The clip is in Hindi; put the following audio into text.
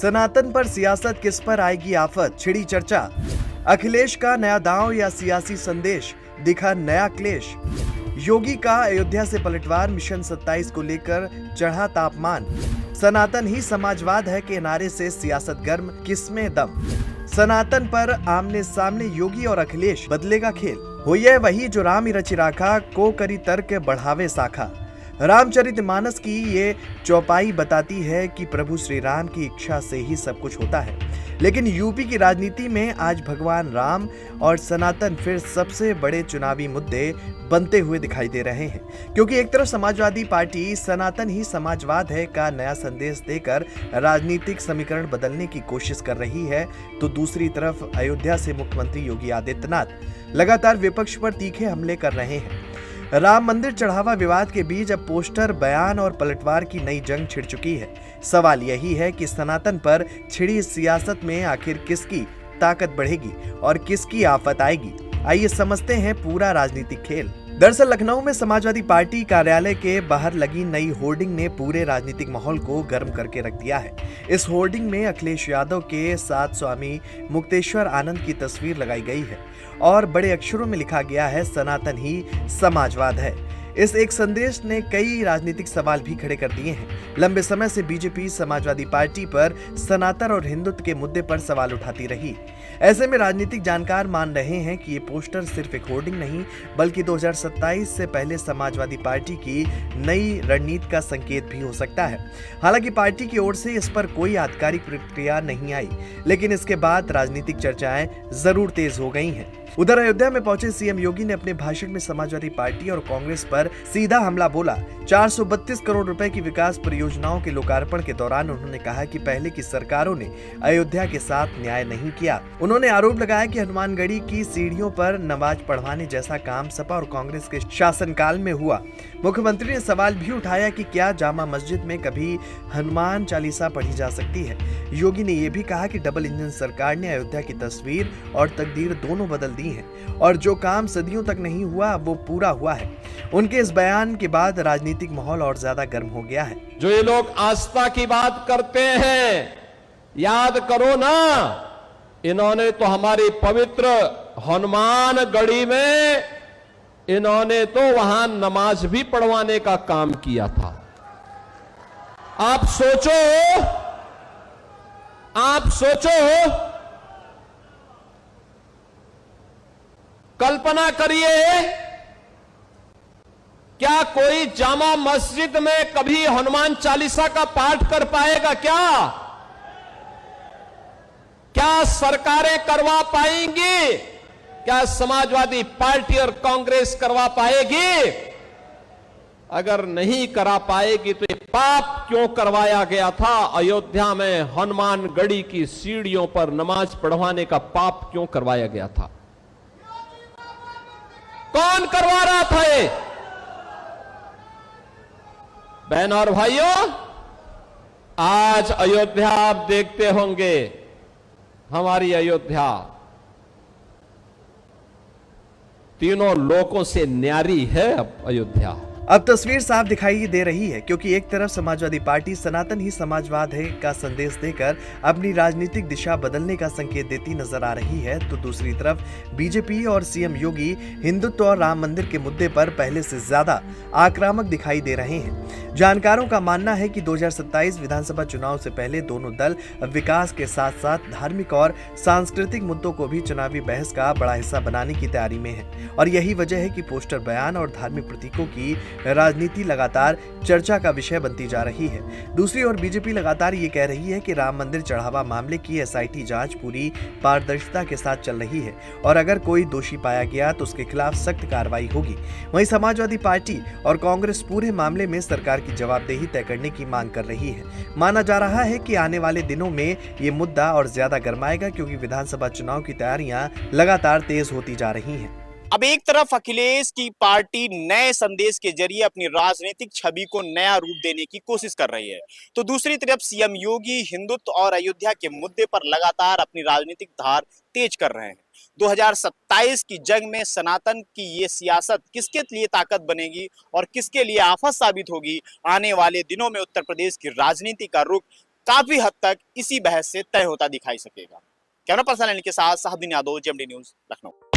सनातन पर सियासत, किस पर आएगी आफत, छिड़ी चर्चा। अखिलेश का नया दांव या सियासी संदेश, दिखा नया क्लेश। योगी का अयोध्या से पलटवार, मिशन 27 को लेकर चढ़ा तापमान। सनातन ही समाजवाद है के नारे से सियासत गर्म, किसमें दम। सनातन पर आमने सामने योगी और अखिलेश, बदलेगा खेल। हो यह वही जो राम ही रचि राखा, को करी तर्क बढ़ावे साखा। रामचरितमानस की ये चौपाई बताती है कि प्रभु श्री राम की इच्छा से ही सब कुछ होता है। लेकिन यूपी की राजनीति में आज भगवान राम और सनातन फिर सबसे बड़े चुनावी मुद्दे बनते हुए दिखाई दे रहे हैं, क्योंकि एक तरफ समाजवादी पार्टी सनातन ही समाजवाद है का नया संदेश देकर राजनीतिक समीकरण बदलने की कोशिश कर रही है, तो दूसरी तरफ अयोध्या से मुख्यमंत्री योगी आदित्यनाथ लगातार विपक्ष पर तीखे हमले कर रहे हैं। राम मंदिर चढ़ावा विवाद के बीच अब पोस्टर, बयान और पलटवार की नई जंग छिड़ चुकी है। सवाल यही है कि सनातन पर छिड़ी सियासत में आखिर किसकी ताकत बढ़ेगी और किसकी आफत आएगी। आइए समझते हैं पूरा राजनीतिक खेल। दरअसल लखनऊ में समाजवादी पार्टी कार्यालय के बाहर लगी नई होर्डिंग ने पूरे राजनीतिक माहौल को गर्म करके रख दिया है। इस होर्डिंग में अखिलेश यादव के साथ स्वामी मुक्तेश्वर आनंद की तस्वीर लगाई गई है और बड़े अक्षरों में लिखा गया है, सनातन ही समाजवाद है। इस एक संदेश ने कई राजनीतिक सवाल भी खड़े कर दिए हैं। लंबे समय से बीजेपी समाजवादी पार्टी पर सनातन और हिंदुत्व के मुद्दे पर सवाल उठाती रही। ऐसे में राजनीतिक जानकार मान रहे हैं कि ये पोस्टर सिर्फ एक होर्डिंग नहीं, बल्कि 2027 से पहले समाजवादी पार्टी की नई रणनीति का संकेत भी हो सकता है। हालांकि पार्टी की ओर से इस पर कोई आधिकारिक प्रतिक्रिया नहीं आई, लेकिन इसके बाद राजनीतिक चर्चाएं जरूर तेज हो गई हैं। उधर अयोध्या में पहुंचे सीएम योगी ने अपने भाषण में समाजवादी पार्टी और कांग्रेस पर सीधा हमला बोला। 432 करोड़ रुपए की विकास परियोजनाओं के लोकार्पण के दौरान उन्होंने कहा कि पहले की सरकारों ने अयोध्या के साथ न्याय नहीं किया। उन्होंने आरोप लगाया कि हनुमानगढ़ी की सीढ़ियों पर नमाज पढ़वाने जैसा काम सपा और कांग्रेस के शासनकाल में हुआ। मुख्यमंत्री ने सवाल भी उठाया कि क्या जामा मस्जिद में कभी हनुमान चालीसा पढ़ी जा सकती है। योगी ने यह भी कहा कि डबल इंजन सरकार ने अयोध्या की तस्वीर और तकदीर दोनों बदल दी है और जो काम सदियों तक नहीं हुआ वो पूरा हुआ है। उनके इस बयान के बाद राजनीतिक माहौल और ज्यादा गर्म हो गया है। जो ये लोग आस्था की बात करते हैं, याद करो ना, इन्होंने तो हमारी पवित्र हनुमानगढ़ी में इन्होंने तो वहां नमाज भी पढ़वाने का काम किया था। आप सोचो, कल्पना करिए, क्या कोई जामा मस्जिद में कभी हनुमान चालीसा का पाठ कर पाएगा? क्या सरकारें करवा पाएंगी? क्या समाजवादी पार्टी और कांग्रेस करवा पाएगी? अगर नहीं करा पाएगी तो ये पाप क्यों करवाया गया था? अयोध्या में हनुमानगढ़ी की सीढ़ियों पर नमाज पढ़वाने का पाप क्यों करवाया गया था? कौन करवा रहा था ये? बहनों और भाइयों, आज अयोध्या आप देखते होंगे, हमारी अयोध्या तीनों लोकों से न्यारी है। अब अयोध्या अब तस्वीर साफ दिखाई दे रही है, क्योंकि एक तरफ समाजवादी पार्टी सनातन ही समाजवाद है का संदेश देकर अपनी राजनीतिक दिशा बदलने का संकेत देती नजर आ रही है, तो दूसरी तरफ बीजेपी और सीएम योगी हिंदुत्व और राम मंदिर के मुद्दे पर पहले से ज्यादा आक्रामक दिखाई दे रहे हैं। जानकारों का मानना है कि 2027 विधानसभा चुनाव से पहले दोनों दल विकास के साथ साथ धार्मिक और सांस्कृतिक मुद्दों को भी चुनावी बहस का बड़ा हिस्सा बनाने की तैयारी में है, और यही वजह है कि पोस्टर, बयान और धार्मिक प्रतीकों की राजनीति लगातार चर्चा का विषय बनती जा रही है। दूसरी ओर बीजेपी लगातार ये कह रही है कि राम मंदिर चढ़ावा मामले की एसआईटी जांच पूरी पारदर्शिता के साथ चल रही है और अगर कोई दोषी पाया गया तो उसके खिलाफ सख्त कार्रवाई होगी। वहीं समाजवादी पार्टी और कांग्रेस पूरे मामले में सरकार की जवाबदेही तय करने की मांग कर रही है। माना जा रहा है कि आने वाले दिनों में ये मुद्दा और ज्यादा गर्माएगा, क्योंकि विधानसभा चुनाव की तैयारियां लगातार तेज होती जा रही हैं। अब एक तरफ अखिलेश की पार्टी नए संदेश के जरिए अपनी राजनीतिक छवि को नया रूप देने की कोशिश कर रही है, तो दूसरी तरफ सीएम योगी हिंदुत्व और अयोध्या के मुद्दे पर लगातार अपनी राजनीतिक धार तेज कर रहे हैं। 2027 की जंग में सनातन की ये सियासत किसके लिए ताकत बनेगी और किसके लिए आफत साबित होगी, आने वाले दिनों में उत्तर प्रदेश की राजनीति का रुख काफी हद तक इसी बहस से तय होता दिखाई सकेगा। कैमरा पर्सन के साथ साहबुद्दीन यादव, जेएमडी न्यूज, लखनऊ।